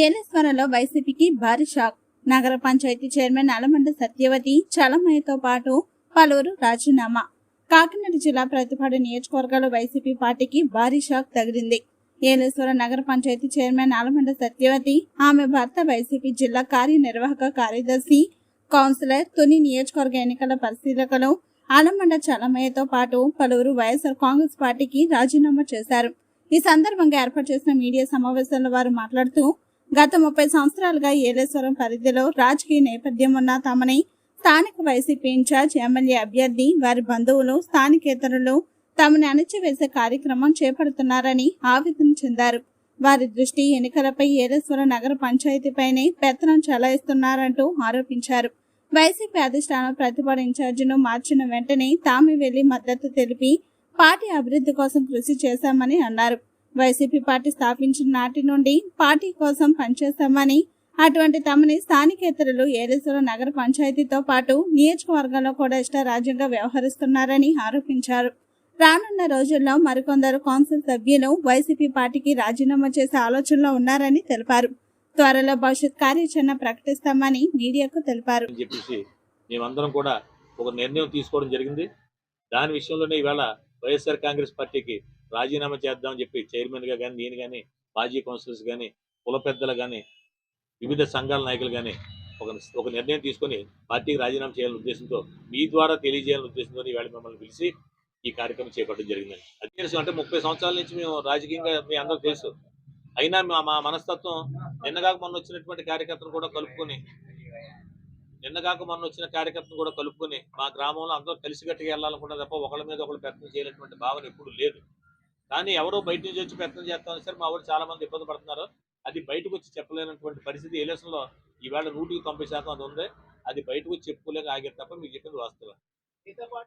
ఏలేశ్వరంలో వైసీపీకి భారీ షాక్. నగర పంచాయతీ చైర్మన్ అలమండ సత్యవతి చలమయ్యతో పాటు పలువురు రాజీనామా. కాకినాడ జిల్లా ప్రతిపాడు నియోజకవర్గాల్లో వైసీపీ పార్టీకి భారీ షాక్ తగిలింది. ఏలేశ్వరం నగర పంచాయతీ చైర్మన్ అలమండ సత్యవతి, ఆమె భర్త వైసీపీ జిల్లా కార్యనిర్వాహక కార్యదర్శి, కౌన్సిలర్, తుని నియోజకవర్గ ఎన్నికల పరిశీలకులు అలమండ చలమయ్యతో పాటు పలువురు వైఎస్ఆర్ కాంగ్రెస్ పార్టీకి రాజీనామా చేశారు. ఈ సందర్భంగా ఏర్పాటు చేసిన మీడియా సమావేశంలో వారు మాట్లాడుతూ, గత 30 సంవత్సరాలుగా ఏలేశ్వరం పరిధిలో రాజకీయ నేపథ్యం ఉన్న తమని స్థానిక వైసీపీ ఇన్ఛార్జ్, ఎమ్మెల్యే అభ్యర్థి, వారి బంధువులు, స్థానికేతరులు తమని అణచివేసే కార్యక్రమం చేపడుతున్నారని ఆవేదన చెందారు. వారి దృష్టి ఎన్నికలపై ఏలేశ్వరం నగర పంచాయతీపైనే పెత్తనం చెలాయిస్తున్నారంటూ ఆరోపించారు. వైసీపీ అధిష్టానం ప్రతిపాడు ఇన్ఛార్జిను మార్చిన వెంటనే తామే వెళ్లి మద్దతు తెలిపి పార్టీ అభివృద్ధి కోసం కృషి చేశామని అన్నారు. వైసీపీ పార్టీ స్థాపించిన నాటి నుండి పార్టీ కోసం పనిచేస్తామని, అటువంటి తమని స్థానికేతరులు ఏలేశ్వరం నగర పంచాయతీతో పాటు నియోజకవర్గంలో కూడా ఇష్టారాజ్యంగా వ్యవహరిస్తున్నారని ఆరోపించారు. రానున్న రోజుల్లో మరికొందరు కౌన్సిల్ సభ్యులు వైసీపీ పార్టీకి రాజీనామా చేసే ఆలోచనలో ఉన్నారని తెలిపారు. త్వరలో భవిష్యత్ కార్యాచరణ ప్రకటిస్తామని మీడియాకు తెలిపారు. మేమందరం కూడా ఒక నిర్ణయం తీసుకోవడం జరిగింది. దాని విషయంలోనే ఇవాళ వైఎస్ఆర్ కాంగ్రెస్ పార్టీకి రాజీనామా చేద్దామని చెప్పి చైర్మన్ గా కానీ, నేను కానీ, మాజీ కౌన్సిలర్స్ కానీ, కుల పెద్దలు కానీ, వివిధ సంఘాల నాయకులు కానీ ఒక నిర్ణయం తీసుకొని పార్టీకి రాజీనామా చేయాలనే ఉద్దేశంతో, మీ ద్వారా తెలియజేయాలనే ఉద్దేశంతో ఇవాళ మిమ్మల్ని పిలిచి ఈ కార్యక్రమం చేపట్టడం జరిగిందండి. అది తెలుసు అంటే 30 సంవత్సరాల నుంచి మేము రాజకీయంగా మీ అందరూ తెలుసు. అయినా మా మనస్తత్వం నిన్నగాక మొన్న వచ్చినటువంటి కార్యకర్తను కూడా కలుపుకొని మా గ్రామంలో అందరూ కలిసికట్టుగా వెళ్ళాలనుకున్నా తప్ప ఒకళ్ళ మీద ఒకళ్ళు ప్రయత్నం చేయలేటువంటి భావన ఎప్పుడు లేదు. కానీ ఎవరో బయట నుంచి వచ్చి ప్రయత్నం చేస్తామని సరే మా ఊరు చాలా మంది ఇబ్బంది పడుతున్నారు. అది బయటకు వచ్చి చెప్పలేనటువంటి పరిస్థితి ఏలేశ్వరంలో ఈవేళ 100% అది ఉంది. అది బయటకు వచ్చి చెప్పుకోలేక ఆగారు తప్ప మీకు చెప్పింది వాస్తవం.